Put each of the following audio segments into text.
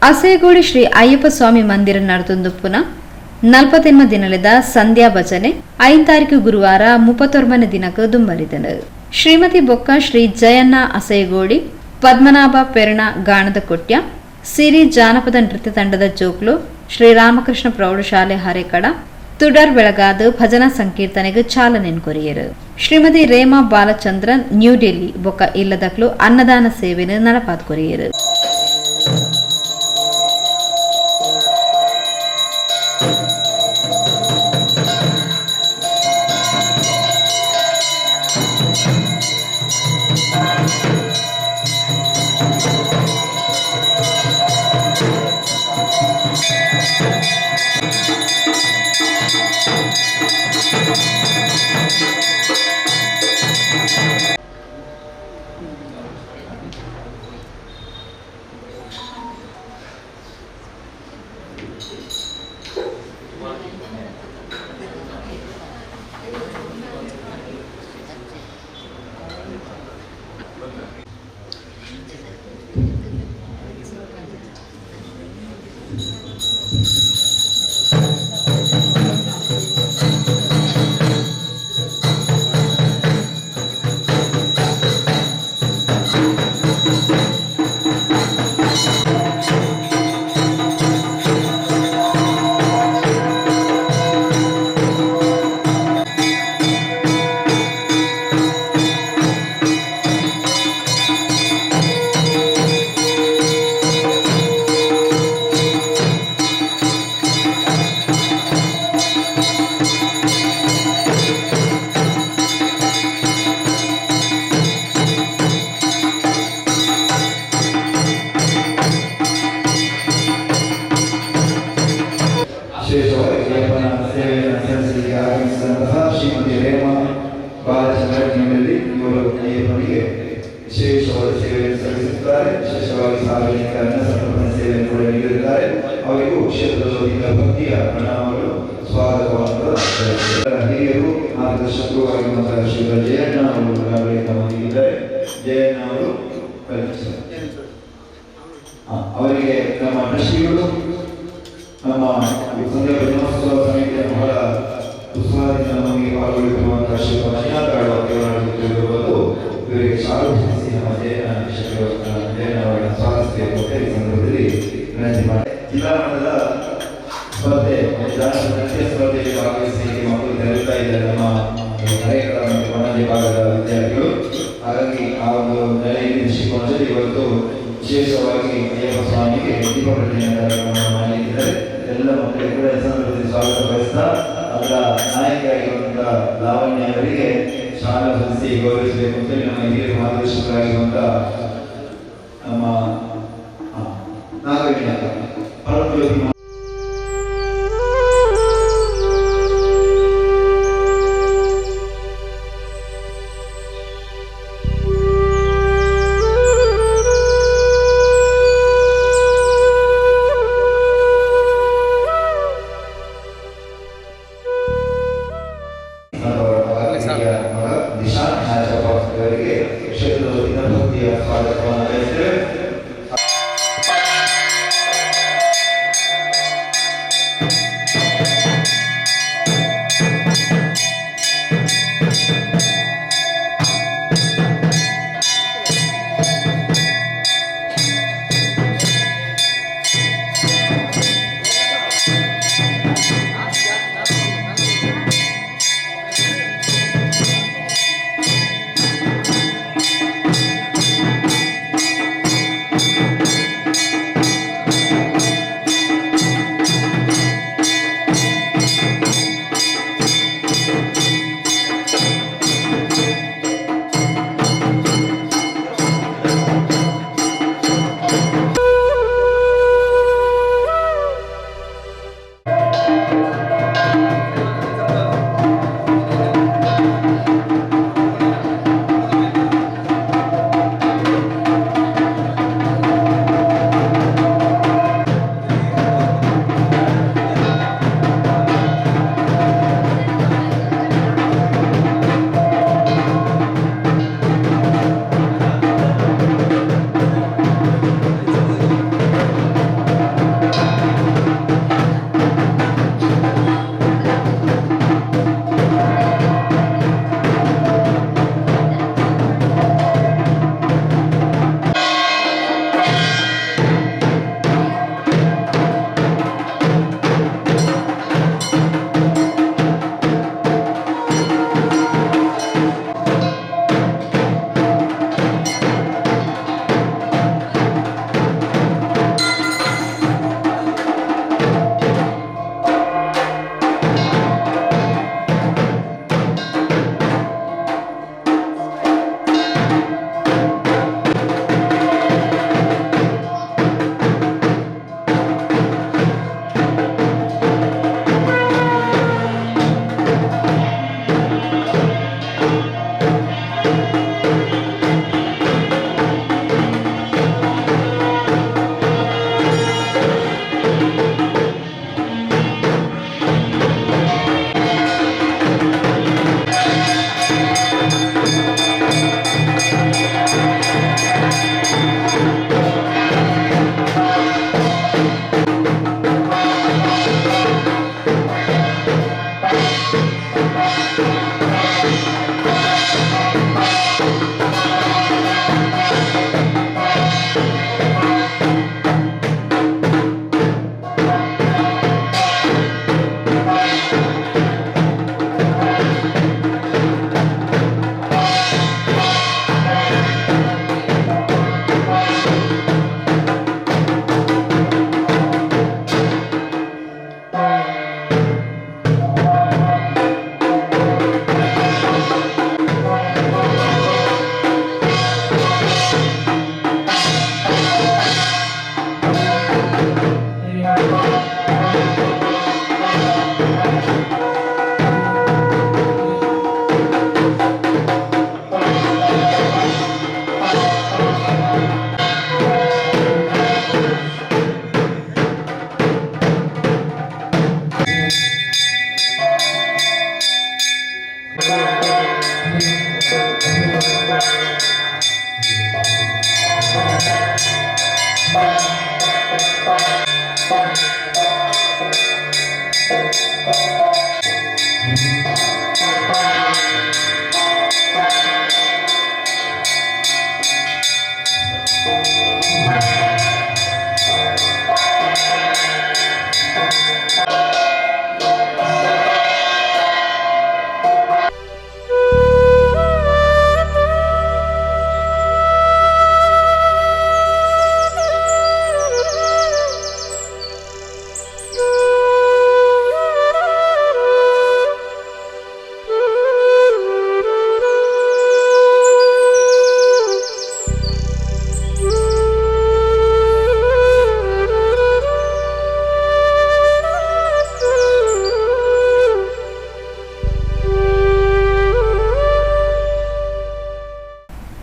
ಅಸೇಗೋಡಿ ಶ್ರೀ ಅಯ್ಯಪ್ಪ ಸ್ವಾಮಿ ಮಂದಿರ ನಡೆದೊಂದುಪ್ಪುನ 40 ದಿನದ ಸಂಧ್ಯಾ ಭಜನೆ 5 ತಾರೀಕು ಗುರುವಾರ 31 ದಿನಕ್ಕೆ ದುಂಬರಿದನು. ಶ್ರೀಮತಿ ಬೊಕ್ಕ ಶ್ರೀ ಜಯಣ್ಣ ಅಸೇಗೋಡಿ, ಪದ್ಮನಾಭ ಪೆರ್ಣ ಗಾಣದ ಕೊಟ್ಯ, ಸಿರಿ ಜಾನಪದ ನೃತ್ಯ ತಂಡದ ಜೋಕ್ಲು, ಶ್ರೀರಾಮಕೃಷ್ಣ ಪ್ರೌಢಶಾಲೆ ಹರೇಕಡ ತುಡರ್ ಬೆಳಗಾದ ಭಜನಾ ಸಂಕೀರ್ತನೆಗೆ ಚಾಲನೆ courier. Shrimati rhema Balachandran new Delhi ಬೊಕ್ಕ ಇಲ್ಲದಕ್ಲು ಅನ್ನದಾನ ಸೇವೆನ ನಡಪಾತ್ ಕೊರಿಯರು. ಶ್ರೀಮತಿ ರೇಮಾ ಬಾಲಚಂದ್ರನಲ್ಲಿ ಇವರು ಅಯ್ಯಪ್ಪನಿಗೆ ವಿಶೇಷವಾದ ಸೇವೆಯನ್ನು ಸಲ್ಲಿಸುತ್ತಾರೆ. ವಿಶೇಷವಾಗಿ ಸಾರ್ವಜನಿಕ ಅನ್ನ ಸಮರ್ಪಣೆ ಸೇವೆಯನ್ನು ಕೂಡ ನೀಡಿರುತ್ತಾರೆ. ಅವರಿಗೂ ಕ್ಷೇತ್ರದ ಭಕ್ತಿಯ ಪ್ರಣಾಮಗಳು, ಸ್ವಾಗತವನ್ನು. ಹಿರಿಯರು ಮಾರ್ಗದರ್ಶಕರು ಆಗಿರುವಂತಹ ಶ್ರೀ ಜಯಣ್ಣ ಅವರು ನಮ್ಮೊಂದಿಗಿದ್ದಾರೆ. ಜಯಣ್ಣ ಅವರು ಅವರಿಗೆ ನಮ್ಮ ಟ್ರಸ್ಟಿಗಳು, ನಮ್ಮ ಸಂಧ್ಯಾ ಭಜನೋತ್ಸವ ಸಮಿತಿಯ ಬಹಳ ಉತ್ಸಾಹದಿಂದ ನಮಗೆ ಪಾಲ್ಗೊಳ್ಳುತ್ತಿರುವಂತಹ ಶ್ರೀ ಮಂಜುನಾಥ ಅವರನ್ನು ಇವರಿಗೆ ಶಾಲು ಹೊಂದಿಸಿ ನಮ್ಮ ಜಯಣ್ಣ ಅವರ ಸ್ವಾಗತಿಸಬೇಕು ಅಂತ ಈ ಸಂದರ್ಭದಲ್ಲಿ ವಿನಂತಿ ಮಾಡಿ. ಜಿಲ್ಲಾ ಮಟ್ಟದ ಸ್ಪರ್ಧೆ, ನೃತ್ಯ ಸ್ಪರ್ಧೆಯಲ್ಲಿ ಭಾಗವಹಿಸಿ ಮಕ್ಕಳು ತೆರಳುತ್ತಾ ಇದ್ದಾರೆ ನಮ್ಮ ಹರೇಕಳ ಮತ್ತು ಬಣಜಿ ಭಾಗದ ವಿದ್ಯಾರ್ಥಿಗಳು. ಹಾಗಾಗಿ ಆ ಒಂದು ನೆಲೆಯಲ್ಲಿ ದೃಷ್ಟಿಕೋನದಲ್ಲಿ ಇವತ್ತು ವಿಶೇಷವಾಗಿ ಅಯ್ಯಪ್ಪ ಸ್ವಾಮಿಗೆ ದೀಪ ಪ್ರಜ್ವಲನೆ ಕಾರ್ಯಕ್ರಮವನ್ನು ಮಾಡಲಿದ್ದಾರೆ. ಎಲ್ಲ ಮಕ್ಕಳಿಗೆ ಕೂಡ ಸಂದರ್ಭದಲ್ಲಿ ಸ್ವಾಗತ ಬಯಸ್ತಾ ಅದರ ನಾಯಕಿಯಾಗಿರುವಂತಹ ಲಾವಣ್ಯ ಅವರಿಗೆ ಶಾಲಾ ಹೊಂದಿಸಿ ಗೌರವಿಸಬೇಕು ಅಂತ ನಮ್ಮ ಹಿರಿಯ ಮಾರ್ಗದರ್ಶಕರಾಗಿರುವಂತಹ ನಮ್ಮ ನಾಗವೇಣಿ ಪರಮಜ್ಯೋತಿ ಅವರಿಗೆ ಕ್ಷೇತ್ರದ ಭಕ್ತಿಯ ಸ್ವಾಗತವನ್ನು ಬಯಸಿದ್ದೇವೆ.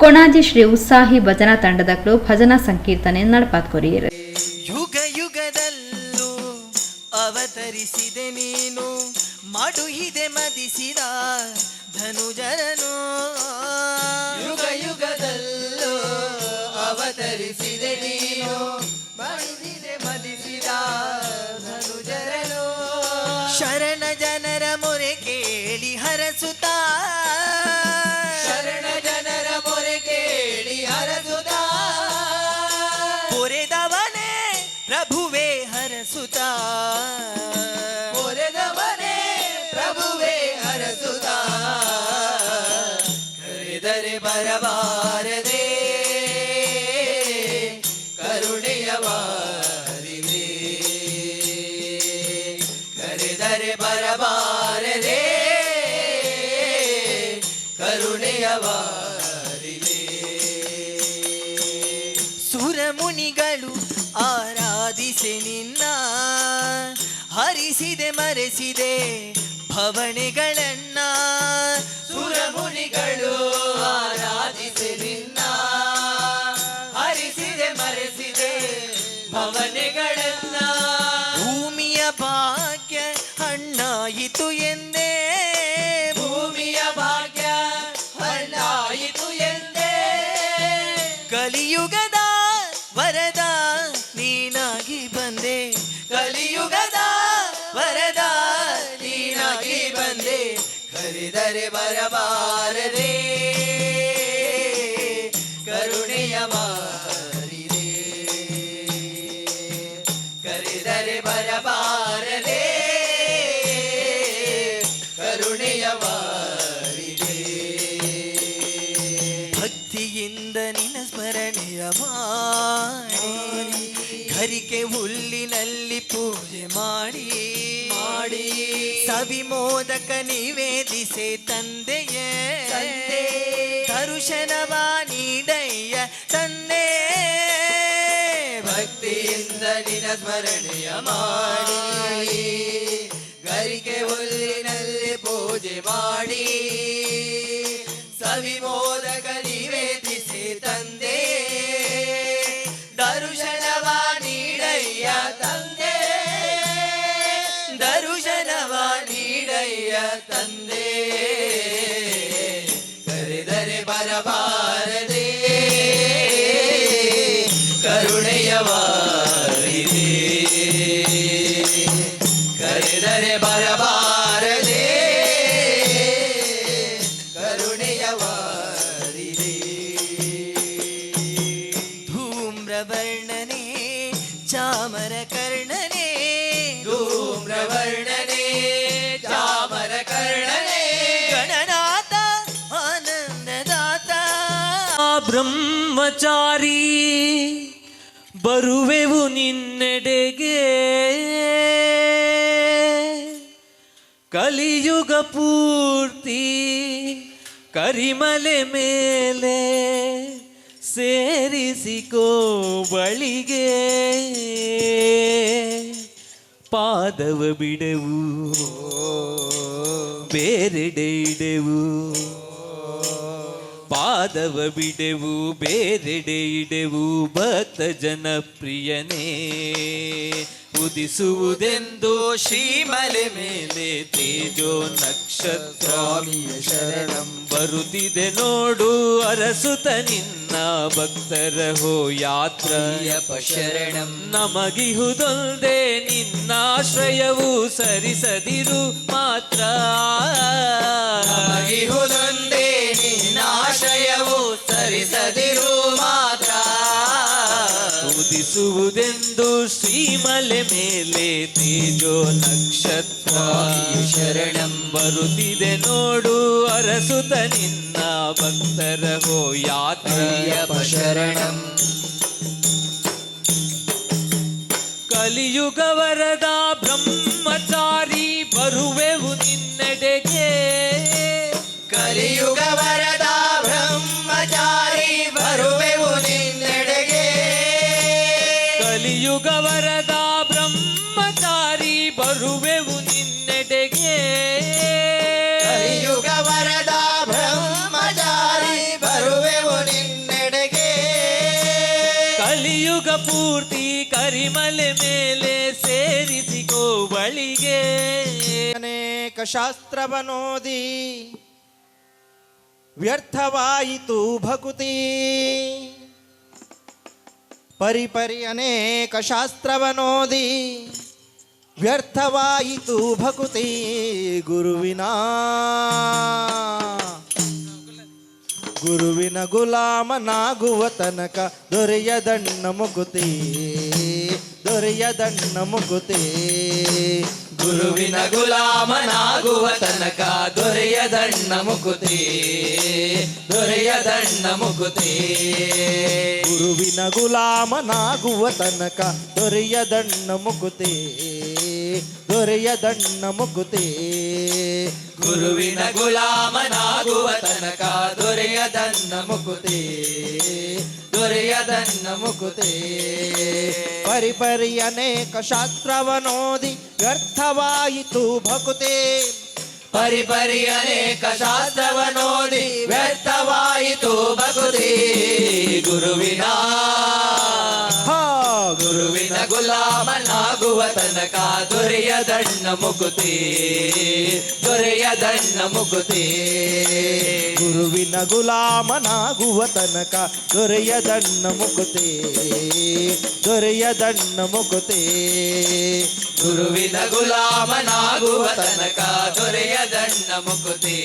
ಕೊಣಾಜಿ ಶ್ರೀ ಉತ್ಸಾಹಿ ಭಜನಾ ತಂಡದಗಳು ಭಜನಾ ಸಂಕೀರ್ತನೆ ನಡಪಾತ್ಕೊರಿಯರು. ಯುಗ ಯುಗದಲ್ಲೂ ಅವತರಿಸಿದೆ ನೀನು, ಮಾಡುಹಿದೆ ಮದಿಸಿದ ಧನುಜರನು. ಯುಗ ಯುಗದಲ್ಲೂ ಅವತರಿಸಿದೆ ನೀನು, ಮಾಡುಹಿದೆ ಮದಿಸಿದ ಧನುಜರನು. ಶರಣ ಜನರ ಮೊರೆ ಕೇಳಿ ಹರಸುತ್ತ, ಶರಣ ಜನರ ಮೊರೆ ಕೇಳಿ ಹರಸುತ್ತ, ಪೊರೆದವನೇ ಪ್ರಭುವೇ ಹರಸುತ್ತ, ಪೊರೆದವನೇ ಪ್ರಭುವೇ ಹರಸುತ್ತ. ಕರೆದರೆ ಬರಬಾರದೆ ಕರುಣೆಯ ವಾರಿದೆ, ಕರೆದರೆ ಬರಬಾರದೆ ಕರುಣೆಯ ವಾರಿದೆ. ಸುರಮುನಿಗಳು ಆರಾಧಿಸೆ ನಿನ್ನ, ಹರಿಸಿದೆ ಮರೆಸಿದೆ ಭವಣೆಗಳನ್ನ. ಸುರಮುನಿಗಳು ಆರಾಧಿಸೆ ನಿನ್ನ, ಹರಿಸಿದೆ ಮರೆಸಿದೆ ಭವನೆಗಳನ್ನ. ಭೂಮಿಯ ಭಾಗ್ಯ ಹಣ್ಣಾಯಿತು ಎಂದೇ, ಭೂಮಿಯ ಭಾಗ್ಯ ಹಣ್ಣಾಯಿತು ಎಂದೇ. ಕಲಿಯುಗದ ವರದ ನೀನಾಗಿ ಬಂದೆ, ಕಲಿಯುಗದ ವರದ ನೀನಾಗಿ ಬಂದೆ. ಕರೆದರೆ ಬರಬಾರದೆ ಕರುಣೆಯ ಮಾರಿದೆ, ಕರೆದರೆ ಬರಬಾರದೆ ಕರುಣೆಯ ಮಾರಿದೆ. ಭಕ್ತಿಯಿಂದ ನಿನ್ನ ಸ್ಮರಣೆಯ ಮಾಡಿ, ಘರಿಕೆ ಹುಲ್ಲಿನಲ್ಲಿ ಪೂಜೆ ಮಾಡಿ ಮಾಡಿ, ಸವಿಮೋದಕ ನಿವೇದಿಸೆ ತಂದೆಯೇ, ದರ್ಶನವ ನೀಡಯ್ಯ ತಂದೆ. ಭಕ್ತಿಯಿಂದ ನಿನ್ನ ಸ್ಮರಣೆಯ ಮಾಡಿ, ಘರಿಕೆ ಹುಲ್ಲಿನಲ್ಲಿ ಪೂಜೆ ಮಾಡಿ, ಸವಿಮೋದಕ ನಿವೇದಿಸಿ ತಂದೆ. ದರ್ಶನವ ನೀಡಯ್ಯ ತಂದೆ, ದರ್ಶನವ ನೀಡಯ್ಯ ತಂದೆ. ಕರೆದರೆ ಬರಬಾರದೆ ಕರುಣೆಯ ವಾರಿದೆ, ಕರೆದರೆ ಬರಬಾರದೆ ಬ್ರಹ್ಮಚಾರಿ ಬರುವೆವು ನಿನ್ನೆಡೆಗೆ ಕಲಿಯುಗ ಪೂರ್ತಿ ಕರಿಮಲೆ ಮೇಲೆ ಸೇರಿಸಿಕೋ ಬಳಿಗೆ ಪಾದವ ಬಿಡೆವು ಬೇರೆಡೆ ಇಡೆವು ಪಾದವ ಬಿಡೆವು ಬೇರೆಡೆ ಇಡೆವು ಭಕ್ತ ಜನಪ್ರಿಯನೇ ಉದಿಸುವುದೆಂದು ಶ್ರೀಮಲೆ ಮೇಲೆ ತೇಜೋ ನಕ್ಷತ್ರಾಮಿಯ ಶರಣಂ ಬರುತ್ತಿದೆ ನೋಡು ಅರಸುತ ನಿನ್ನ ಭಕ್ತರ ಹೋ ಯಾತ್ರಯ್ಯಪ್ಪ ಶರಣಂ ನಮಗಿಹುದೊಂದೇ ನಿನ್ನಾಶ್ರಯವು ಸರಿಸದಿರು ಮಾತ್ರ ನಮಗಿಹುದೊಂದೇ ನಿನ್ನಾಶ್ರಯವು ಸರಿಸದಿರು ಮಾತ್ರ ಉದಿಸುವುದೆಂದು ಶ್ರೀಮಲೆ ಮೇಲೆ ತೇಜೋ ನಕ್ಷತ್ರ ಶರಣಂ ಬರುತ್ತಿದೆ ನೋಡು ಅರಸುತ ನಿನ್ನ ಭಕ್ತರ ಹೋ ಯಾತ್ರಯ್ಯಪ್ಪ ಶರಣಂ ಕಲಿಯುಗ ವರದ ಬ್ರಹ್ಮಚಾರಿ ಬರುವೆವು ನಿನ್ನೆಡೆಗೆ ಕಲಿಯುಗ ವರದ ಬ್ರಹ್ಮಚಾರಿ ಬರುವೆವು ನಿನ್ನೆಡೆಗೆ ಕಲಿಯುಗ ವರದ ಬ್ರಹ್ಮಚಾರಿ ಬರುವೆವು ನಿನ್ನೆಡೆಗೆ ಕಲಿಯುಗ ವರದ ಬ್ರಹ್ಮಚಾರಿ ಬರುವೆವು ನಿನ್ನೆಡೆಗೆ ಕಲಿಯುಗ ಪೂರ್ತಿ ಕರಿಮಲೆ ಮೇಲೆ ಸೇರಿಸಿಕೋ ಬಳಿಗೆ ಅನೇಕ ಶಾಸ್ತ್ರವನೋದಿ ವ್ಯರ್ಥವಾಯಿತು ಭಕುತಿ ಪರಿಪರಿ ಅನೇಕ ಶಾಸ್ತ್ರವನೋದಿ ವ್ಯರ್ಥವಾಯಿತು ಭಕುತಿ ಗುರುವಿನ ಗುಲಾಮನಾಗುವ ತನಕ ದೊರೆಯದಣ್ಣ ಮುಕುತಿ ಗುರುವಿನ ಗುಲಾಮನಾಗುವ ತನಕ ದೊರೆಯದಣ್ಣ ಮುಕುತಿ ಗುರುವಿನ ಗುಲಾಮನಾಗುವ ತನಕ ದೊರೆಯದಣ್ಣ ಮುಕುತಿ ಗುರುವಿನ ಗುಲಾಮನಾಗುವ ತನಕ ದೊರೆಯದಣ್ಣ ಮುಕುತಿ ಪರಿಪರಿ ಅನೇಕ ಶಾಸ್ತ್ರವನೋದಿ ವ್ಯರ್ಥವಾಯಿತು ಭಕುತಿ ಪರಿಪರಿ ಅನೇಕ ಶಾಸ್ತ್ರವನೋದಿ ವ್ಯರ್ಥವಾಯಿತು ಭಕುತಿ ಗುರುವಿನ ಗುಲಾಮನಾಗುವ ತನಕ ದೊರೆಯದಣ್ಣ ಮುಕುತಿ ಗುರುವಿನ ಗುಲಾಮನಾಗುವ ತನಕ ದೊರೆಯದಣ್ಣ ಮುಕುತಿ ಗುರುವಿನ ಗುಲಾಮನಾಗುವ ತನಕ ದೊರೆಯದಣ್ಣ ಮುಕುತಿ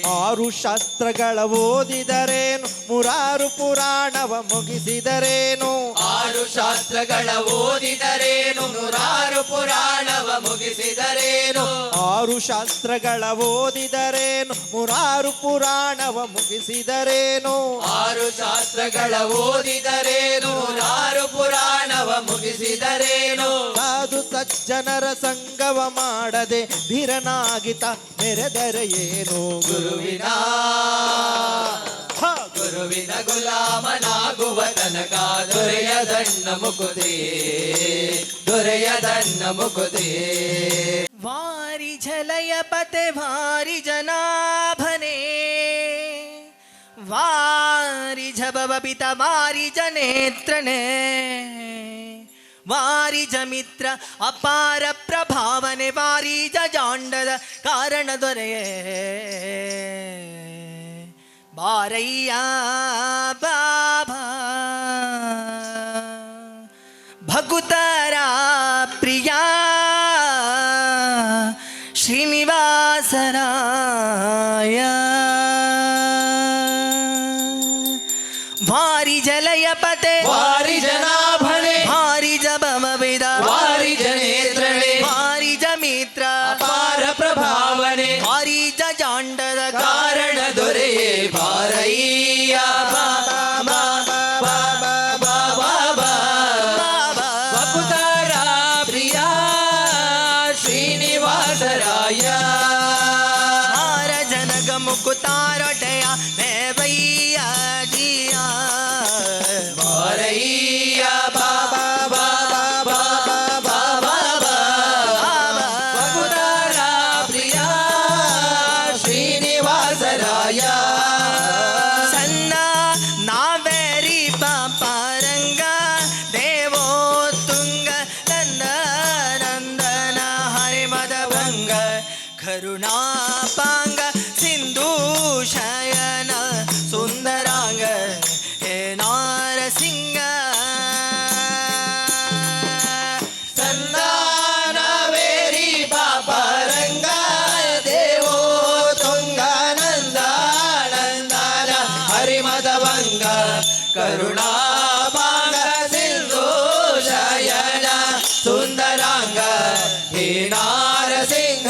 6 ಶಾಸ್ತ್ರಗಳ ಓದಿದರೇನು ಮುರಾರು ಪುರಾಣವ ಮುಗಿಸಿದರೇನು 6 ಶಾಸ್ತ್ರಗಳ ಓದಿದರೇನು ನೂರಾರು ಪುರಾಣವ ಮುಗಿಸಿದರೇನು 6 ಶಾಸ್ತ್ರಗಳ ಓದಿದರೇನು ಮುರಾರು ಪುರಾಣವ ಮುಗಿಸಿದರೇನು 6 ಶಾಸ್ತ್ರಗಳ ಓದಿದರೇನು ನೂರಾರು ಪುರಾಣವ ಮುಗಿಸಿದರೇನು ಸಾಧು ಸಜ್ಜನರ ಸಂಗವ ಮಾಡದೆ ಧೀರನಾಗಿತ ಮೆರೆದರೆ ಏನು ಗುರುವಿನ ಗುಲಾಮನಾಗುವ ತನಕ ದೊರೆಯದಣ್ಣ ಮುಕುತಿ ವಾರಿ ಝಲಯ ಪತೆ ಭಾರಿ ಜನಾಭನೆ ವಾರಿ ಝಬವ ಪಿತ ವಾರಿ ಜನೇತ್ರನೆ ವಾರಿ ಜಮಿತ್ರ ಅಪಾರ ಪ್ರಭಾವನೆ ವಾರಿ ಜಾಂಡದ ಕಾರಣ ದೊರೆಯೇ ಬಾರಯ್ಯ ಬಾಬಾ ಭಗುತರ ಪ್ರಿಯ ಶ್ರೀನಿವಾಸರಾಯ ಭಾರಿ ಜಲಯ ಪತೆ ವಾರಿ ಜನಾಭನೆ ಭಾರಿ ಜಬಮ ವೇದ ವಾರಿ ಜನೇತ್ರಳೆ ಭಾರಿ ಜಮಿತ್ರ ಅಪಾರ ಪ್ರಭಾವನೆ ಭಾರಿ ಜಾಂಡದ ಕಾರಣ ಶ್ರೀನಿವಾಸರಾಯ ಹಾರ ಜನಗ ಮುಕುತಾರೊಡೆಯ ದೇವಯ್ಯ ಜಿಯ ಬಾರಯ್ಯ ಬಾಬಾ ಬಾಬಾ ಬಾಬಾ ಬಾಬಾ ಭಕ್ತರ ಪ್ರಿಯ ಶ್ರೀನಿವಾಸರಾಯ ಸಣ್ಣ ನಾವೇರಿ ಪಾಪಾರಂಗ ದೇವೋ ತುಂಗ ನಂದ ನಂದನ ಹರಿಮದ ಭಂಗ ಕರುಣಾಪಾಂಗ ಸಿಂಧು ಶಯನ ಸುಂದರಾಂಗ ಹೇ ನಾರಸಿಂಗ ಸಂದಾನವೇರಿ ಬಾಬರಂಗ ದೇವೋ ತುಂಗ ನಂದ ನಂದನ ಹರಿಮದ ಭಂಗ ಕರುಣಾಭಂಗ ಸಿಂಧು ಶಯನ ಸುಂದರಾಂಗ ಹೇ ನಾರಸಿಂಹ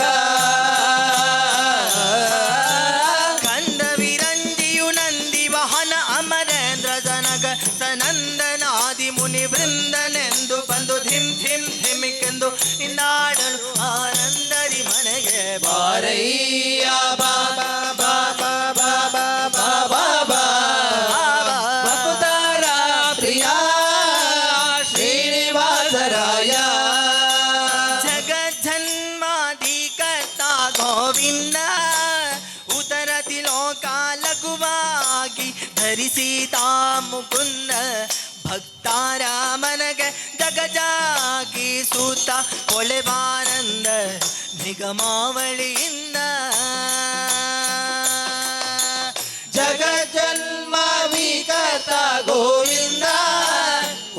ಕಂದ ವಿರಂಜಿಯು ನಂದಿ ವಾಹನ ಅಮರೇಂದ್ರ ಜನಕ ಸನಂದನಾದಿ ಮುನಿ ವೃಂದನೆಂದು ಬಂದು ಧಿಮ್ ಧಿಮ್ ಧಿಮಿಕೆಂದು ಇಂದಾಡಲು ಆನಂದರಿ ಮನೆಗೆ ಬಾರಯ್ಯ ಬಾಬಾ ಬಾಬಾ ಬಾಬಾ ಬಾಬಾ ಬಾಬಾ ಭಕ್ತರ ಪ್ರಿಯ ಶ್ರೀನಿವಾಸರಾಯ ಜಗಜ್ಜನ್ಮಾದಿ ಕರ್ತ ಗೋವಿಂದ ಉದರದಿ ಲೋಕ ಲಘುವಾಗಿ ಧರಿಸಿದ ಮುಕುಂದ ಭಕ್ತಾರ ಮನಗೆ ಜಗಜಾಗಿ ಸೂತ ಕೊಳೆವಾನಂದ ನಿಗಮಾವಳಿಯಿಂದ ಜಗಜ್ಜನ್ಮ ವಿಕತ ಗೋವಿಂದ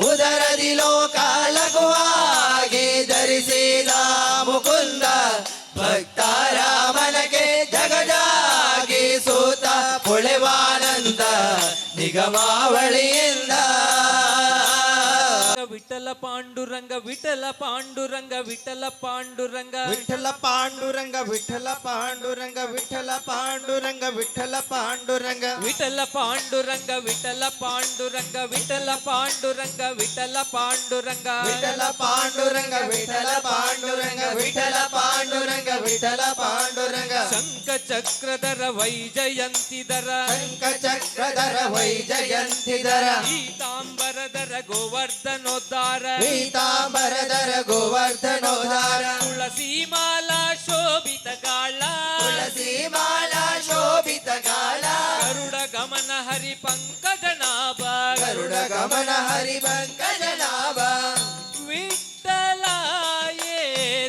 ಉದರದಿ ಲೋಕ ಲಘುವಾಗಿ ಧರಿಸಿದ ಮುಕುಂದ ಭಕ್ತರ ಮನಗೆ ಜಗಜಾಗಿ ಸೂತ ಪೊಳೆವಾನಂದ ನಿಗಮಾವಳಿಯಿಂದ ವಿಠಲ ಪಾಂಡುರಂಗ ವಿಠಲ ಪಾಂಡುರಂಗ ವಿಠಲ ಪಾಂಡುರಂಗ ವಿಠಲ ಪಾಂಡುರಂಗ ವಿಠಲ ಪಾಂಡುರಂಗ ವಿಠಲ ಪಾಂಡುರಂಗ ವಿಠಲ ಪಾಂಡುರಂಗ ವಿಠಲ ಪಾಂಡುರಂಗ ವಿಠಲ ಪಾಂಡುರಂಗ ವಿಠಲ ಪಾಂಡುರಂಗ ವಿಠಲ ಪಾಂಡುರಂಗ ವಿಠಲ ಪಾಂಡುರಂಗ ವಿಠಲ ಪಾಂಡುರಂಗ ವಿಠಲ ಪಾಂಡುರಂಗ ವಿಠಲ ಪಾಂಡುರಂಗ ಶಂಖ ಚಕ್ರಧರ ವೈಜಯಂತಿಧರ ಶಂಖ ಚಕ್ರಧರ ವೈಜಯಂತಿಧರ ಪೀತಾಂಬರಧರ ಗೋವರ್ಧನೋದ್ಧಾರ ಪೀತಾಂಬರಧರ ಗೋವರ್ಧನೋದ್ಧಾರ ತುಳಸಿ ಮಾಲಾ ಶೋಭಿತ ಗಾಳ ತುಳಸಿ ಮಾಲಾ ಶೋಭಿತ ಗಾಳ ಗರುಡ ಗಮನ ಹರಿ ಪಂಕಜನಾಭ ಗರುಡ ಗಮನ ಹರಿ ಪಂಕಜನಾಭ ವಿಠಲ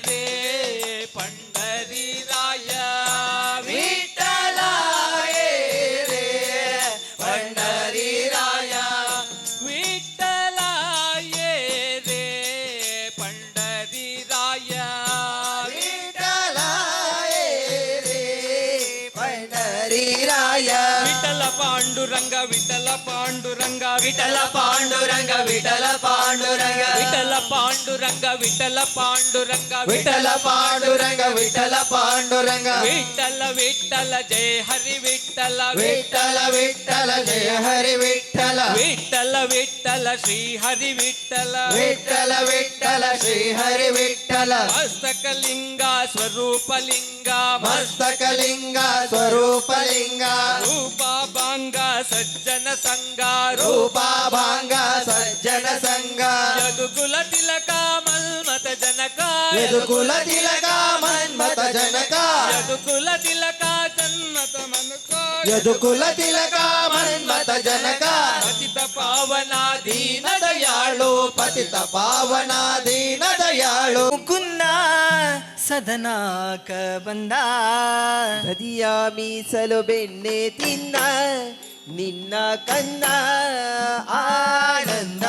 ರೇ ಪಂಡರಿ ರಾಯ ವಿಠಲ ರೇ ಪಂಡರಿ ರಾಯ ವಿಠಲ ರೇ ಪಂಡರಿ ರಾಯ ವಿಠಲ ರೇ ಪಂಡರಿ ರಾಯ ವಿಠಲ ಪಾಂಡುರಂಗ ವಿಠಲ ಪಾಂಡುರಂಗ ವಿಠಲ ಪಾಂಡುರಂಗ ವಿಠಲ ಪಾಂಡುರಂಗ ವಿಠಲ ಪಾಂಡುರಂಗ ವಿಠಲ ಪಾಂಡುರಂಗ ವಿಠಲ ಪಾಂಡುರಂಗ ವಿಠಲ ಪಾಂಡುರಂಗ ವಿಠಲ ವಿಠಲ ಜಯ ಹರಿ ವಿಠಲ ವಿಠಲ ವಿಠಲ ಜಯ ಹರಿ ವಿಠಲ ವಿಠಲ ವಿಠಲ ಶ್ರೀ ಹರಿ ವಿಠಲ ವಿಠಲ ವಿಠಲ ಶ್ರೀ ಹರಿ ವಿಠಲ ಮಸ್ತಕಲಿಂಗ ಸ್ವರೂಪಲಿಂಗ ಮಸ್ತಕಲಿಂಗ ಸ್ವರೂಪಲಿಂಗ ರೂಪ ಭಾಂಗ ಸಜ್ಜನ ಸಂಗ ರೂಪಾಭಾಂಗ ಸಜ್ಜನ ಸಂಗ ಯದುಕುಲ ತಿಲಕ ಮಲ್ಮತ ಜನಕ ಯದುಕುಲ ತಿಲಕ ಮನ್ಮತ ಜನಕ ಯದುಕುಲ ತಿಲಕ ಜನ್ಮತ ಮನಕ ಯದುಕುಲ ತಿಲಕ ಮನ್ಮತ ಜನಕ ಪತಿತ ಪಾವನ ದೀನ ದಯಾಳು ಪತಿತ ಪಾವನ ದೀನ ದಯಾಳು ಮುಕುಂದ ಸದನಾಕ ಬಂದ ನದಿಯ ಮೀಸಲು ಬೆಣ್ಣೆ ತಿನ್ನ ನಿನ್ನ ಕನ್ನ ಆನಂದ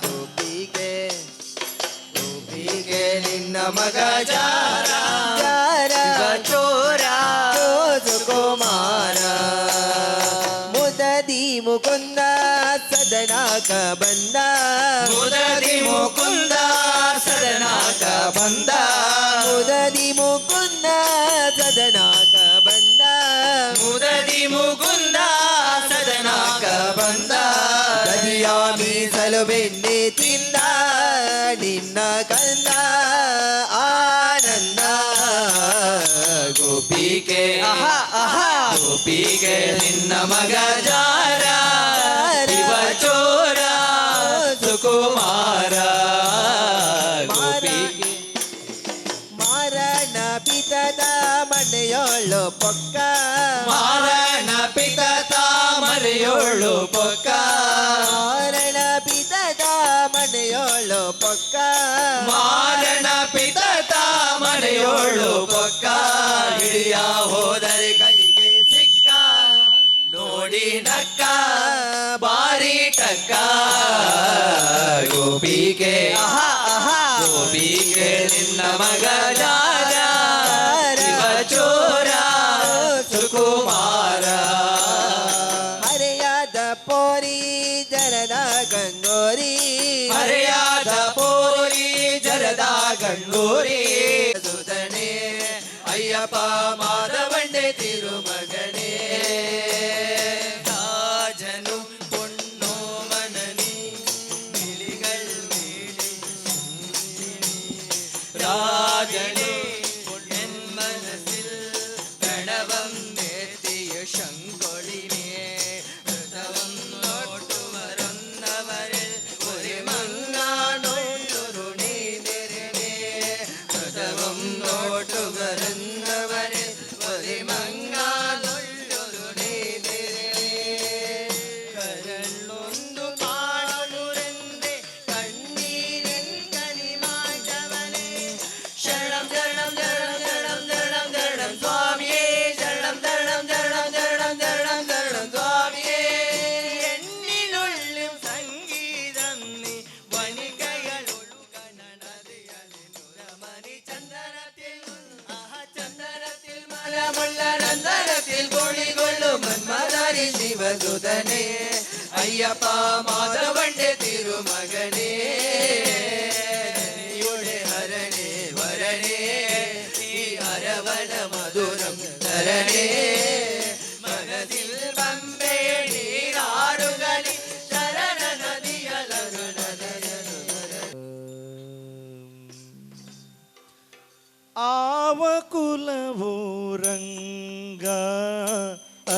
ಗೋಪಿಗೆ ಗೋಪಿಗೆ ನಿನ್ನ ಮಗ ಜಾರ ಚೋರ ಕುಮಾರ ಮುದದಿ ಮುಕುಂದ ಸದನಾಕ ಬಂದ ಮುದದಿ ಮುಕುಂದ ಸದನಾಕ ಬಂದ ಮುದದಿ ಮುಕುಂದ ಸದನಾಕ ಬಂದ ಮುದದಿ ಮುಕುಂದ ಸದನಾಕ ಬಂದ ನದಿಯ ಮೀಸಲು ಬೆಣ್ಣೆ ತಿಂದ ನಿನ್ನ ಕಂದ ಆನಂದ ಗೋಪಿಗೆ ಆಹಾ ಆಹಾ ಗೋಪಿಗೆ ನಿನ್ನ ಮಗ ಜಾರ ಶಿವ ಚೋರ ಸುಕುಮಾರ ಗೋಪಿಗೆ ಮಾರಣ ಪಿತದ ಮನೆಯೋಳು ಪೊಕ್ಕ ಮಾರಣ ಪಿತತ ಮರೆಯೋಳು ಪೊಕ್ಕ ಮಾರಣ ಪಿತದ ಮನೆಯೋಳು ಪೊಕ್ಕ ಮಾರಣ ಪಿತತ ಮರೆಯೋಳು ಪೊಕ್ಕ ಹಿಡಿಯ ಹೋದರೆ ಕೈಗೆ ಸಿಕ್ಕ ನೋಡಿ ನಕ್ಕ ಬಾರಿ ಟಕ್ಕ ಗೋಪಿಗೆ ಆಹಾ ಆಹಾ ಗೋಪಿಗೆ ನಿನ್ನ ಮಗ ಜಾರ ಶಿವ ಚೋರ ಸುಕುಮಾರ ಹರೆಯಾದ ಪೋರಿ ಜರದ ಗಂಗೋರಿ ಹರೆಯಾದ ಪೋರಿ ಜರದ ಗಂಗೂರಿ ಸುಧನೆ ಅಯ್ಯಪ್ಪ ಮಾಧವಂಡೆ ತಿರುಮಗನೇ ರಾಜನು பொண்ணோ மனனி கிளிகள் மேலே ராஜனே என் மனசில் கணவம் நேர்த்திய சங்கொழினே ഋതവം നോട്ടുവരുന്നവരിൽ ഒരു മങ്ങാനൊരു നീതിരനേ ഋതവം നോട്ടുവരുന്നവരിൽ ഒരു മങ്ങാനൊരു നീതിരനേ കരളൊന്നു കാണുരെന്റെ കണ്ണീരൻ കനിമാറ്റവനേ ശരണം ശരണം ശരണം ശരണം ശരണം ശരണം സ്വാമിയേ ശരണം ശരണം ശരണം ശരണം ശരണം ശരണം സ്വാമിയേ എന്നിനുള്ളിൽ സംഗീതം നീ വനികകളൊഴുകണനദിയലിനുരമണി ചന്ദനത്തിൽ ആഹാ ചന്ദനത്തിൽ മലമുള്ള നന്ദനത്തിൽ പൊടികൊള്ളും മന്മദാരി ശിവസുതനേ അയ്യപ്പ മാധവന്റെ തിരുമകനേ യുടെ ഹരണേ വരണേ ഈ അരവണ മധുരം തരണേ മനതിൽ പമ്പേ നീരാടുകളി ശരണ ಆವ ಕುಲವು ರಂಗ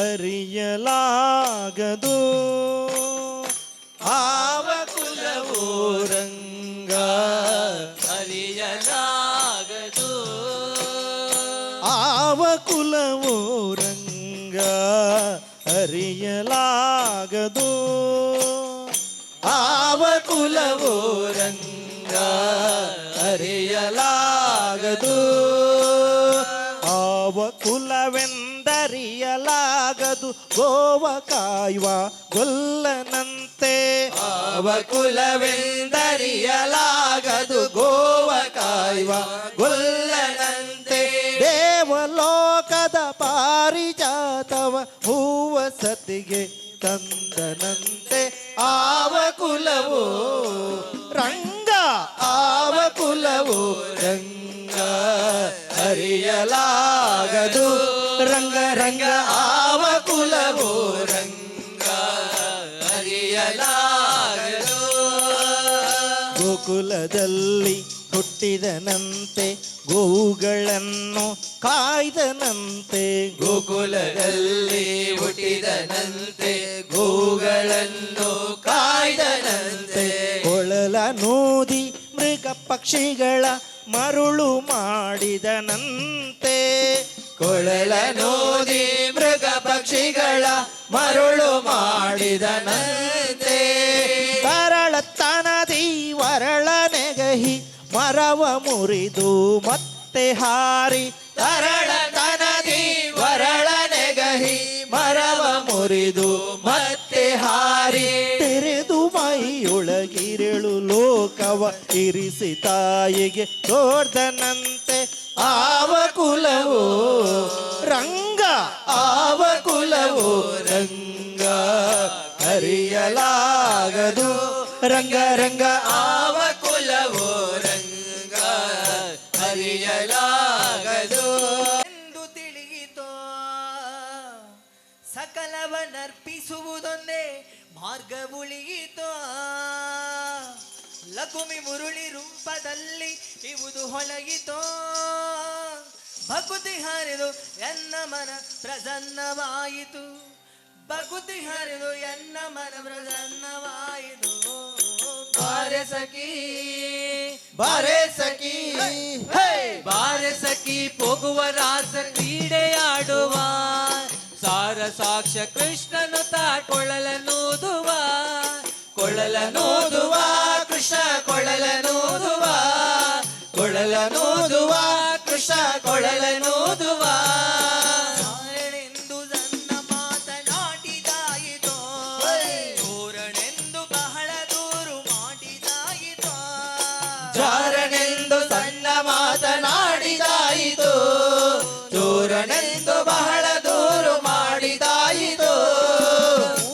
ಅರಿಯಲಾಗದು ಆವ ಕುಲವು ರಂಗ ಅರಿಯಲಾಗದು ಆವ ಕುಲವು ರಂಗ ಅರಿಯಲಾಗದು ಆವ ಕುಲವು ರಂಗ ಅರಿಯಲಾಗದು ಆವ ಕುಲವೆಂದರಿಯಲಾಗದು ಗೋವ ಕಾಯುವ ಗೊಲ್ಲನಂತೆ ಆವ ಕುಲವೆಂದರಿಯಲಾಗದು ಗೋವ ಕಾಯುವ ಗೊಲ್ಲನಂತೆ ದೇವಲೋಕದ ಪಾರಿಜಾತವ ಹೂವ ಸತಿಗೆ ತಂದನಂತೆ ಆವ ಕುಲವು ರಂಗ ಆವ ಕುಲವು ರಂಗ ಅರಿಯಲಾಗದು ರಂಗ ರಂಗ ಆವ ಕುಲವು ರಂಗ ಅರಿಯಲಾಗದು ಗೋಕುಲದಲ್ಲಿ ಹುಟ್ಟಿದನಂತೆ ಗೋವುಗಳನ್ನು ಕಾಯ್ದನಂತೆ ಗೋಕುಲದಲ್ಲಿ ಹುಟ್ಟಿದನಂತೆ ಗೋಗಳನ್ನು ಕಾಯ್ದನಂತೆ ಕೊಳಲ ನೂದಿ ಮೃಗ ಪಕ್ಷಿಗಳ ಮರುಳು ಮಾಡಿದನಂತೆ ಕೊಳಲ ನೋದಿ ಮೃಗ ಪಕ್ಷಿಗಳ ಮರುಳು ಮಾಡಿದನಂತೆ ತರಳತನದಿ ವರಳ ನೆಗಹಿ ಮರವ ಮುರಿದು ಮತ್ತೆ ಹಾರಿ ತರಳತನದಿ ವರಳ ನೆಗಹಿ ಮರವ ಮುರಿದು ಮತ್ತೆ ಹಾರಿ ತೆರೆದು ಮೈಯೊಳಗಿರಳು ಲೋಕವ ಇರಿಸಿ ತಾಯಿಗೆ ತೋರ್ದನಂತೆ ಆವ ಕುಲವು ರಂಗ ಆವ ಕುಲವು ರಂಗ ಅರಿಯಲಾಗದು ರಂಗ ರಂಗ ಆವ ಕುಲವೋ ರಂಗ ಅರಿಯಲಾಗದು ಎಂದು ತಿಳಿಯಿತೋ ಸಕಲವನರ್ಪಿಸುವುದೊಂದೇ ಮಾರ್ಗ ಉಳಿಯಿತೋ ಲಕುಮಿ ಮುರುಳಿ ರೂಪದಲ್ಲಿ ಇವುದು ಹೊಳಗಿತೋ ಭಕುತಿ ಹರಿದು ಎನ್ನ ಮನ ಪ್ರಸನ್ನವಾಯಿತು. ಭಕುತಿ ಹರಿದು ಎನ್ನ ಮನ ಪ್ರಸನ್ನವಾಯಿತು. ಬಾರೆ ಸಖಿ ಬಾರೆ ಸಖಿ ಬಾರೆ ಸಖಿ ಹೋಗುವ ರಾಸ ಕ್ರೀಡೆಯಾಡುವ. ಸಾರ ಸಾಕ್ಷ ಕೃಷ್ಣನು ತಾ ಕೊಳಲನೂದುವ. ಕೊಳಲನೂದುವ ಕೃಷ್ಣ ಕೊಳಲನೂದುವ ಕೊಳಲನೂದುವ ಕೃಷ್ಣ ಕೊಳಲನೂದುವ. ಜಾರನೆಂದು ಸಣ್ಣ ಮಾತನಾಡಿದಾಯಿತೋ. ಚೋರನೆಂದು ಬಹಳ ದೂರು ಮಾಡಿದಾಯಿತೋ. ಜಾರನೆಂದು ಸಣ್ಣ ಮಾತನಾಡಿದಾಯಿತು. ಚೋರನೆಂದು ಬಹಳ ದೂರು ಮಾಡಿದಾಯಿತು.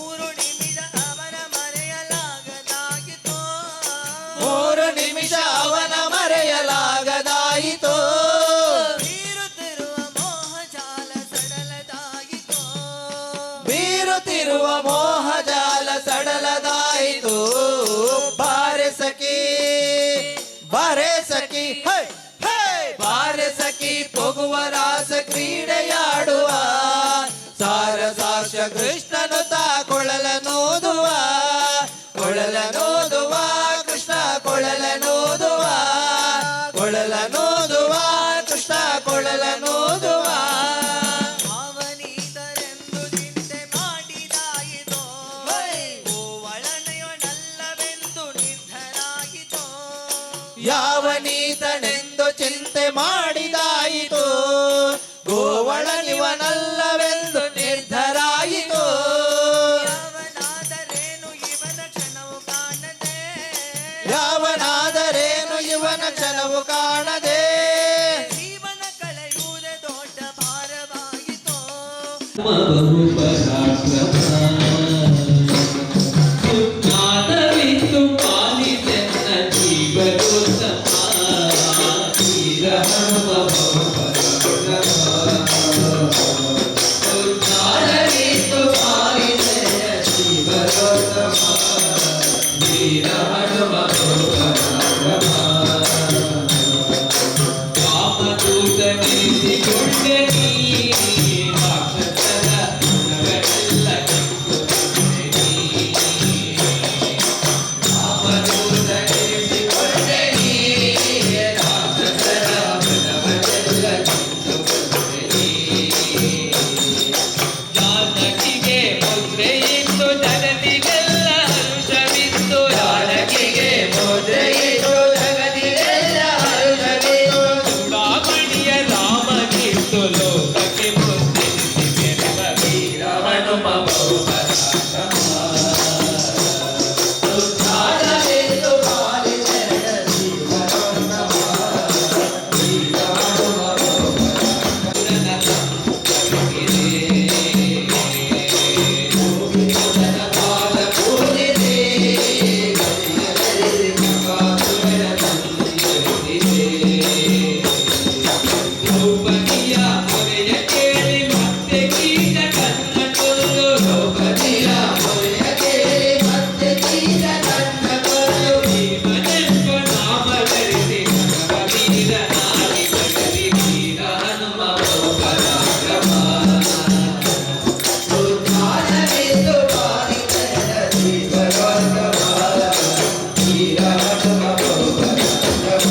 3 ನಿಮಿಷ ಅವನ ಮರೆಯಲಾಗದಾಯಿತೋ. 3 ನಿಮಿಷ ಅವನ ಮರೆಯಲಾಗದಾಯಿತು. ಬೀರುತ್ತಿರುವ ಮೋಹ ಜಾಲ ಸಡಲದಾಯಿತು. ಬಾರೆ ಸಖಿ ಬಾರೆ ಸಖಿ ಬಾರೆ ಸಖಿ ಹೋಗುವ ರಾಸ ಕ್ರೀಡೆಯಾಡುವ. ಸಾರ ಸಾಕ್ಷ ಕೃಷ್ಣನು ತಾ ಕೊಳಲನೂದುವ. ಕೊಳಲನೂದುವ ಕೃಷ್ಣ ಕೊಳಲನೂದುವ. ಕೊಳಲನೂದುವ ಕೃಷ್ಣ ಕೊಳಲನೂದುವ. ಅವನೀತರೆಂದು ಚಿಂತೆ ಮಾಡಿದಾಯಿತೋ. ಗೋವಳನೆಯೊಡಲ್ಲವೆಂದು ನಿರ್ಧರಾಯಿತೋ. ಯಾವನೀತನೆಂದು ಚಿಂತೆ ಮಾಡಿದಾಯಿತು. ಗೋವಳನಿವನಲ್ಲವೆಂದು ನಿರ್ಧರಾಯಿತು. ಯಾವನಾದರೇನು ಇವನ ಕ್ಷಣವು ಕಾಣದೆ. ಯಾವನಾದರೇನು ಇವನ ಕ್ಷಣವು ಕಾಣದೆ. ಜೀವನ ಕಳೆಯುವುದೇ ದೊಡ್ಡ ಭಾರವಾಯಿತೋ. ಜ್ಞಾನವಿತ್ತು ಪಾಲಿಸೆನ್ನ ಜೀವನೋತ್ತಮ. ಜ್ಞಾನವಿತ್ತು ಪಾಲಿಸೆನ್ನ ಜೀವನೋತ್ತಮ. ವೀರ ಹನುಮ ಕಾಮದೂತ ನಿಲ್ಲಿಸಿಕೊಂಡೆ ನೀ. ರಾಕ್ಷಸರ ಗುಣಗಳೆಲ್ಲ ಕಿತ್ತುಕೊಂಡೆ ನೀ. ಕಾಮದೂತ ನಿಲ್ಲಿಸಿಕೊಂಡೆ ನೀ. ರಾಕ್ಷಸರ ಗುಣಗಳೆಲ್ಲ ಕಿತ್ತುಕೊಂಡೆ ನೀ. ಜಾನಕಿಗೆ ಮುದ್ರೆಯಿತ್ತು ಜಗತ್ತಿಗೆಲ್ಲ ಹರುಷವಿತ್ತು. ಜಾನಕಿಗೆ ಮುದ್ರೆಯಿತ್ತು ಜಗತ್ತಿಗೆಲ್ಲ ಹರುಷವಿತ್ತು. ಚೂಡಾಮಣಿಯ ರಾಮನಿತ್ತು ಲೋಕಕ್ಕೆ ಮುದ್ರಿಸಿ ಗೆಲುವ ವೀರ ಹನುಮ ಬಹುಪರಾಕ್ರಮ. ಜ್ಞಾನವಿತ್ತು ಪಾಲಿಸೆನ್ನ ಜೀವನೋತ್ತಮ. ವೀರ ಹನುಮ ದ್ರೌಪದಿಯ ಮೊರೆಯ ಕೇಳಿ ಮತ್ತೆ ಕೀಟ ಕನ್ನ ಕೊಲ್ಲು. ದ್ರೌಪದಿಯ ಮೊರೆಯ ಕೇಳಿ ಮತ್ತೆ ಕೀಟ ಕನ್ನ ಕೊಲ್ಲು. ಭೀಮನೆಂಬ ನಾಮ ಧರಿಸಿ ಭಗವ ವೀರನಾಗಿ ಜಗದಿ ವೀರ ಹನುಮ ಬಹುಪರಾಕ್ರಮ. ಜ್ಞಾನವಿತ್ತು ಪಾಲಿಸೆನ್ನ ಜೀವನೋತ್ತಮ. ವೀರ ಹನುಮ ಬಹುಪರಾಕ್ರಮ.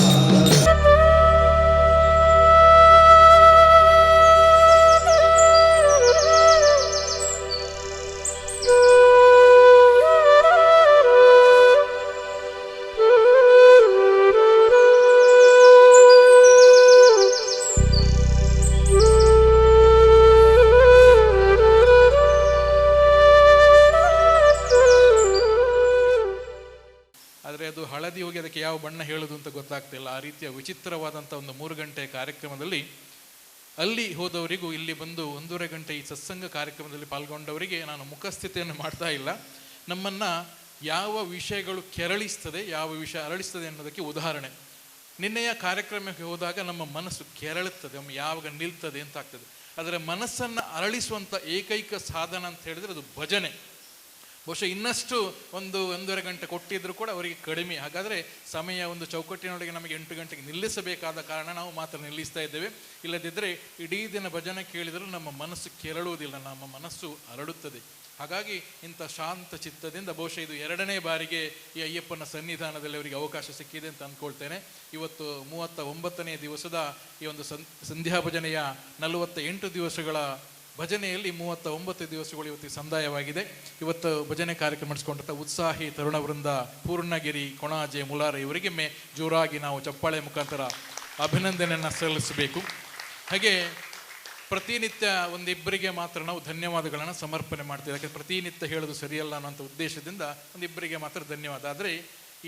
ಆದರೆ ಅದು ಹಳದಿ ಹೋಗಿ ಅದಕ್ಕೆ ಯಾವ ಬಣ್ಣ ಹೇಳೋದು ಅಂತ ಗೊತ್ತಾಗ್ತಿಲ್ಲ. ಆ ರೀತಿಯ ವಿಚಿತ್ರವಾದಂಥ ಒಂದು 3 ಗಂಟೆ ಕಾರ್ಯಕ್ರಮದಲ್ಲಿ ಅಲ್ಲಿ ಹೋದವರಿಗೂ ಇಲ್ಲಿ ಬಂದು 1.5 ಗಂಟೆ ಈ ಸತ್ಸಂಗ ಕಾರ್ಯಕ್ರಮದಲ್ಲಿ ಪಾಲ್ಗೊಂಡವರಿಗೆ ನಾನು ಮುಖಸ್ಥಿತಿಯನ್ನು ಮಾಡ್ತಾ ಇಲ್ಲ. ನಮ್ಮನ್ನು ಯಾವ ವಿಷಯಗಳು ಕೆರಳಿಸ್ತದೆ, ಯಾವ ವಿಷಯ ಅರಳಿಸ್ತದೆ ಅನ್ನೋದಕ್ಕೆ ಉದಾಹರಣೆ. ನಿನ್ನೆಯ ಕಾರ್ಯಕ್ರಮಕ್ಕೆ ಹೋದಾಗ ನಮ್ಮ ಮನಸ್ಸು ಕೆರಳುತ್ತದೆ, ಒಮ್ಮೆ ಯಾವಾಗ ನಿಲ್ತದೆ ಅಂತ ಆಗ್ತದೆ. ಆದರೆ ಮನಸ್ಸನ್ನು ಅರಳಿಸುವಂಥ ಏಕೈಕ ಸಾಧನ ಅಂತ ಹೇಳಿದರೆ ಅದು ಭಜನೆ. ಬಹುಶಃ ಇನ್ನಷ್ಟು ಒಂದೂವರೆ ಗಂಟೆ ಕೊಟ್ಟಿದ್ರು ಕೂಡ ಅವರಿಗೆ ಕಡಿಮೆ. ಹಾಗಾದರೆ ಸಮಯ ಒಂದು ಚೌಕಟ್ಟಿನೊಳಗೆ ನಮಗೆ 8 ಗಂಟೆಗೆ ನಿಲ್ಲಿಸಬೇಕಾದ ಕಾರಣ ನಾವು ಮಾತ್ರ ನಿಲ್ಲಿಸ್ತಾ ಇದ್ದೇವೆ. ಇಲ್ಲದಿದ್ದರೆ ಇಡೀ ದಿನ ಭಜನೆ ಕೇಳಿದರೂ ನಮ್ಮ ಮನಸ್ಸು ಕೆರಳುವುದಿಲ್ಲ, ನಮ್ಮ ಮನಸ್ಸು ಅರಳುತ್ತದೆ. ಹಾಗಾಗಿ ಇಂಥ ಶಾಂತ ಚಿತ್ತದಿಂದ ಬಹುಶಃ ಇದು 2ನೇ ಬಾರಿಗೆ ಈ ಅಯ್ಯಪ್ಪನ ಸನ್ನಿಧಾನದಲ್ಲಿ ಅವರಿಗೆ ಅವಕಾಶ ಸಿಕ್ಕಿದೆ ಅಂತ ಅಂದ್ಕೊಳ್ತೇನೆ. ಇವತ್ತು 39ನೇ ದಿವಸದ ಈ ಒಂದು ಸಂಧ್ಯಾ ಭಜನೆಯ 48 ದಿವಸಗಳ ಭಜನೆಯಲ್ಲಿ 39 ದಿವಸಗಳು ಇವತ್ತಿಗೆ ಸಂದಾಯವಾಗಿದೆ. ಇವತ್ತು ಭಜನೆ ಕಾರ್ಯಕ್ರಮ ನಡೆಸಿಕೊಂಡಂಥ ಉತ್ಸಾಹಿ ತರುಣ ವೃಂದ ಪೂರ್ಣಗಿರಿ, ಕೊಣಾಜೆ, ಮುಲಾರ ಇವರಿಗೆ ಜೋರಾಗಿ ನಾವು ಚಪ್ಪಾಳೆ ಮುಖಾಂತರ ಅಭಿನಂದನೆಯನ್ನು ಸಲ್ಲಿಸಬೇಕು. ಹಾಗೆ ಪ್ರತಿನಿತ್ಯ ಒಂದಿಬ್ಬರಿಗೆ ಮಾತ್ರ ನಾವು ಧನ್ಯವಾದಗಳನ್ನು ಸಮರ್ಪಣೆ ಮಾಡ್ತೀವಿ. ಯಾಕೆ ಪ್ರತಿನಿತ್ಯ ಹೇಳೋದು ಸರಿಯಲ್ಲ ಅನ್ನೋಂಥ ಉದ್ದೇಶದಿಂದ ಒಂದಿಬ್ಬರಿಗೆ ಮಾತ್ರ ಧನ್ಯವಾದ. ಆದರೆ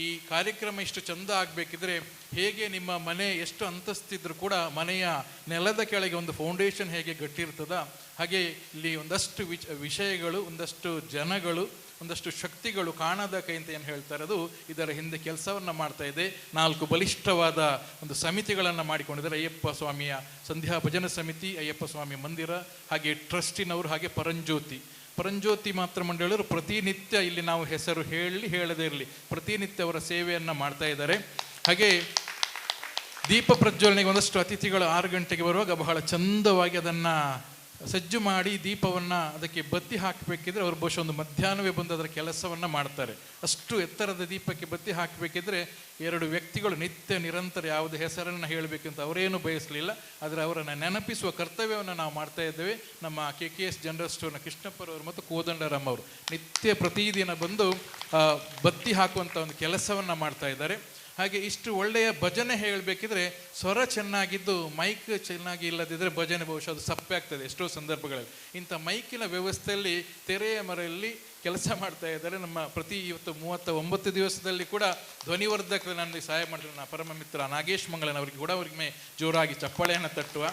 ಈ ಕಾರ್ಯಕ್ರಮ ಇಷ್ಟು ಚಂದ ಆಗಬೇಕಿದ್ರೆ ಹೇಗೆ ನಿಮ್ಮ ಮನೆ ಎಷ್ಟು ಅಂತಸ್ತಿದ್ರು ಕೂಡ ಮನೆಯ ನೆಲದ ಕೆಳಗೆ ಒಂದು ಫೌಂಡೇಶನ್ ಹೇಗೆ ಗಟ್ಟಿರ್ತದ, ಹಾಗೆ ಇಲ್ಲಿ ಒಂದಷ್ಟು ವಿಷಯಗಳು, ಒಂದಷ್ಟು ಜನಗಳು, ಒಂದಷ್ಟು ಶಕ್ತಿಗಳು ಕಾಣದ ಕೈ ಅಂತ ಏನು ಹೇಳ್ತಾರೆ ಅದು ಇದರ ಹಿಂದೆ ಕೆಲಸವನ್ನು ಮಾಡ್ತಾ ಇದೆ. 4 ಬಲಿಷ್ಠವಾದ ಒಂದು ಸಮಿತಿಗಳನ್ನು ಮಾಡಿಕೊಂಡಿದ್ದಾರೆ. ಅಯ್ಯಪ್ಪ ಸ್ವಾಮಿಯ ಸಂಧ್ಯಾ ಭಜನ ಸಮಿತಿ, ಅಯ್ಯಪ್ಪ ಸ್ವಾಮಿ ಮಂದಿರ, ಹಾಗೆ ಟ್ರಸ್ಟಿನವರು, ಹಾಗೆ ಪರಂಜ್ಯೋತಿ ಮಾತ್ರ ಮಂಡಳಿಯವರು ಪ್ರತಿನಿತ್ಯ ಇಲ್ಲಿ ನಾವು ಹೆಸರು ಹೇಳದೇ ಇರಲಿ ಪ್ರತಿನಿತ್ಯ ಅವರ ಸೇವೆಯನ್ನು ಮಾಡ್ತಾ ಇದ್ದಾರೆ. ಹಾಗೆ ದೀಪ ಪ್ರಜ್ವಲನೆಗೆ ಒಂದಷ್ಟು ಅತಿಥಿಗಳು 6 ಗಂಟೆಗೆ ಬರುವಾಗ ಬಹಳ ಚಂದವಾಗಿ ಅದನ್ನು ಸಜ್ಜು ಮಾಡಿ ದೀಪವನ್ನು ಅದಕ್ಕೆ ಬತ್ತಿ ಹಾಕಬೇಕಿದ್ರೆ ಅವರು ಬಹುಶಃ ಒಂದು ಮಧ್ಯಾಹ್ನವೇ ಬಂದು ಅದರ ಕೆಲಸವನ್ನು ಮಾಡ್ತಾರೆ. ಅಷ್ಟು ಎತ್ತರದ ದೀಪಕ್ಕೆ ಬತ್ತಿ ಹಾಕಬೇಕಿದ್ರೆ 2 ವ್ಯಕ್ತಿಗಳು ನಿತ್ಯ ನಿರಂತರ ಯಾವುದೇ ಹೆಸರನ್ನು ಹೇಳಬೇಕಂತ ಅವರೇನು ಬಯಸಲಿಲ್ಲ. ಆದರೆ ಅವರನ್ನು ನೆನಪಿಸುವ ಕರ್ತವ್ಯವನ್ನು ನಾವು ಮಾಡ್ತಾ ಇದ್ದೇವೆ. ನಮ್ಮ KKS ಜನರಲ್ ಸ್ಟೋರ್ನ ಕೃಷ್ಣಪ್ಪರವರು ಮತ್ತು ಕೋದಂಡರಾಮ್ ಅವರು ನಿತ್ಯ ಪ್ರತಿದಿನ ಬಂದು ಬತ್ತಿ ಹಾಕುವಂಥ ಒಂದು ಕೆಲಸವನ್ನು ಮಾಡ್ತಾ ಇದ್ದಾರೆ. ಹಾಗೆ ಇಷ್ಟು ಒಳ್ಳೆಯ ಭಜನೆ ಹೇಳಬೇಕಿದ್ರೆ ಸ್ವರ ಚೆನ್ನಾಗಿದ್ದು ಮೈಕ್ ಚೆನ್ನಾಗಿ ಇಲ್ಲದಿದ್ದರೆ ಭಜನೆ ಬಹುಶಃ ಅದು ಸಪ್ಪೆ ಆಗ್ತದೆ ಎಷ್ಟೋ ಸಂದರ್ಭಗಳಲ್ಲಿ. ಇಂಥ ಮೈಕಿನ ವ್ಯವಸ್ಥೆಯಲ್ಲಿ ತೆರೆಯ ಮರೆಯಲ್ಲಿ ಕೆಲಸ ಮಾಡ್ತಾ ಇದ್ದಾರೆ. ನಮ್ಮ ಇವತ್ತು 39 ದಿವಸದಲ್ಲಿ ಕೂಡ ಧ್ವನಿವರ್ಧಕ ನನಗೆ ಸಹಾಯ ಮಾಡಿದ್ರು ನನ್ನ ಪರಮ ಮಿತ್ರ ನಾಗೇಶ್ ಮಂಗಳನ್ ಅವರಿಗೆ ಕೂಡ ಅವರಿಗೆ ಜೋರಾಗಿ ಚಪ್ಪಾಳೆಯನ್ನು ತಟ್ಟುವ.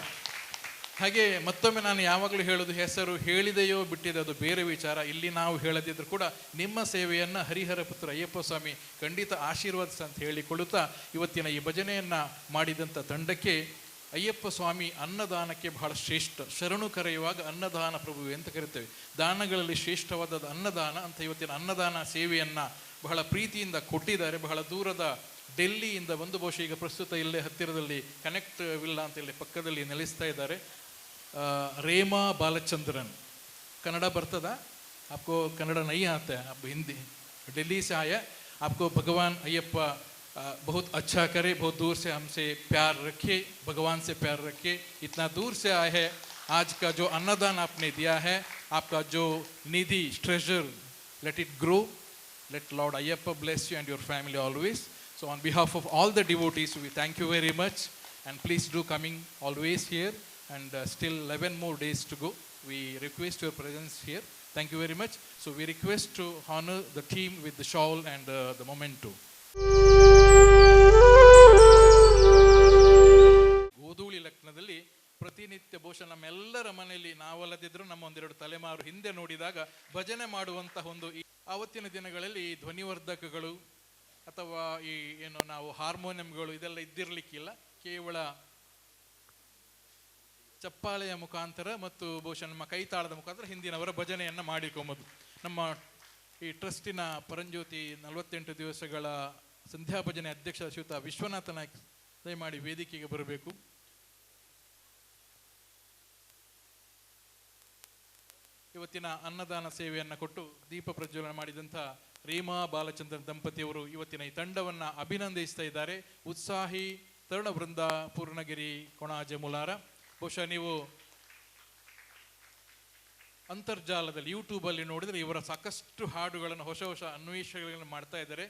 ಹಾಗೆ ಮತ್ತೊಮ್ಮೆ ನಾನು ಯಾವಾಗಲೂ ಹೇಳೋದು, ಹೆಸರು ಹೇಳಿದೆಯೋ ಬಿಟ್ಟಿದೆ ಅದು ಬೇರೆ ವಿಚಾರ. ಇಲ್ಲಿ ನಾವು ಹೇಳದಿದ್ರು ಕೂಡ ನಿಮ್ಮ ಸೇವೆಯನ್ನು ಹರಿಹರ ಪುತ್ರ ಅಯ್ಯಪ್ಪ ಸ್ವಾಮಿ ಖಂಡಿತ ಆಶೀರ್ವಾದಿಸ ಅಂತ ಹೇಳಿಕೊಳ್ಳುತ್ತಾ ಇವತ್ತಿನ ಈ ಭಜನೆಯನ್ನು ಮಾಡಿದಂಥ ತಂಡಕ್ಕೆ ಅಯ್ಯಪ್ಪ ಸ್ವಾಮಿ ಅನ್ನದಾನಕ್ಕೆ ಬಹಳ ಶ್ರೇಷ್ಠ, ಶರಣು ಕರೆಯುವಾಗ ಅನ್ನದಾನ ಪ್ರಭುವೆ ಅಂತ ಕರಿತೇವೆ. ದಾನಗಳಲ್ಲಿ ಶ್ರೇಷ್ಠವಾದ ಅನ್ನದಾನ ಅಂತ ಇವತ್ತಿನ ಅನ್ನದಾನ ಸೇವೆಯನ್ನು ಬಹಳ ಪ್ರೀತಿಯಿಂದ ಕೊಟ್ಟಿದ್ದಾರೆ. ಬಹಳ ದೂರದ ಡೆಲ್ಲಿಯಿಂದ ಬಂದು ಬಹುಶಃ ಈಗ ಪ್ರಸ್ತುತ ಇಲ್ಲೇ ಹತ್ತಿರದಲ್ಲಿ ಕನೆಕ್ಟ್ ವಿಲ್ಲಾ ಅಂತ ಇಲ್ಲಿ ಪಕ್ಕದಲ್ಲಿ ನೆಲೆಸ್ತಾ ಇದ್ದಾರೆ. ರೇಮಾ ಬಾಲಚಂದ್ರನ್, कन्नड़ा बर्तदा आपको कन्नड़ा नहीं आता है, आप हिंदी दिल्ली से आया, आपको भगवान अय्यप्पा बहुत अच्छा करे, बहुत दूर से हमसे प्यार रखे, भगवान से प्यार रखे, इतना दूर से आए हैं. आज का जो अन्नदान आपने दिया है, आपका जो निधि treasure, let it grow, let Lord Ayyappa bless you and your family always. So on behalf of all the devotees, we thank you very much, and please do coming always here, and still 11 more days to go. We request your presence here. Thank you very much. So we request to honor the team with the shawl and the memento. ಗೋಧೂಳಿ ಲಗ್ನದಲ್ಲಿ ಪ್ರತಿನಿತ್ಯ ಬಹುಶಃ ನಮ್ಮೆಲ್ಲರ ಮನೆಯಲ್ಲಿ ನಾವಲ್ಲದಿದ್ದರೂ ನಮ್ಮ ಒಂದೆರಡು ತಲೆಮಾರು ಹಿಂದೆ ನೋಡಿದಾಗ ಭಜನೆ ಮಾಡುವಂತಹ ಒಂದು ಆವತ್ತಿನ ದಿನಗಳಲ್ಲಿ ಈ ಧ್ವನಿವರ್ಧಕಗಳು ಅಥವಾ ಈ ಏನು ನಾವು ಹಾರ್ಮೋನಿಯಂಗಳು ಇದೆಲ್ಲ ಇದ್ದಿರಲಿಕ್ಕಿಲ್ಲ. ಕೇವಲ ಚಪ್ಪಾಳೆಯ ಮುಖಾಂತರ ಮತ್ತು ಬಹುಶಃ ನಮ್ಮ ಕೈತಾಳದ ಮುಖಾಂತರ ಹಿಂದಿನವರ ಭಜನೆಯನ್ನು ಮಾಡಿಕೊಂಬುದು. ನಮ್ಮ ಈ ಟ್ರಸ್ಟಿನ ಪರಂಜ್ಯೋತಿ 48 ದಿವಸಗಳ ಸಂಧ್ಯಾ ಭಜನೆ ಅಧ್ಯಕ್ಷ ಶ್ರೀಯುತ ವಿಶ್ವನಾಥ ನಾಯ್ಕ ದಯಮಾಡಿ ವೇದಿಕೆಗೆ ಬರಬೇಕು. ಇವತ್ತಿನ ಅನ್ನದಾನ ಸೇವೆಯನ್ನು ಕೊಟ್ಟು ದೀಪ ಪ್ರಜ್ವಲನ ಮಾಡಿದಂಥ ರೇಮಾ ಬಾಲಚಂದ್ರನ್ ದಂಪತಿಯವರು ಇವತ್ತಿನ ಈ ತಂಡವನ್ನು ಅಭಿನಂದಿಸ್ತಾ ಇದ್ದಾರೆ. ಉತ್ಸಾಹಿ ತರುಣ ವೃಂದ ಪೂರ್ಣಗಿರಿ ಕೊಣಾಜೆ ಮುಲಾರ. ಬಹುಶಃ ನೀವು ಅಂತರ್ಜಾಲದಲ್ಲಿ ಯೂಟ್ಯೂಬಲ್ಲಿ ನೋಡಿದರೆ ಇವರ ಸಾಕಷ್ಟು ಹಾಡುಗಳನ್ನು ಹೊಸ ಹೊಸ ಅನ್ವೇಷಣೆಗಳನ್ನು ಮಾಡ್ತಾ ಇದ್ದಾರೆ.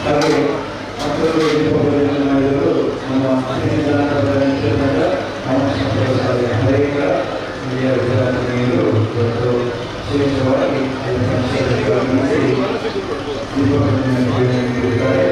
ಹಾಗೆ ಮತ್ತೊಂದು ದೀಪಗಳನ್ನು ಮಾಡಿದರು ನಮ್ಮ ಹರೇಕ ಹಿರಿಯ ವಿದ್ಯಾರ್ಥಿನಿಯರು ಮತ್ತು ವಿಶೇಷವಾಗಿ ಸಂಸ್ಥೆಗಳಲ್ಲಿ ದೀಪಗಳನ್ನು ನೀಡಿದ್ದಾರೆ.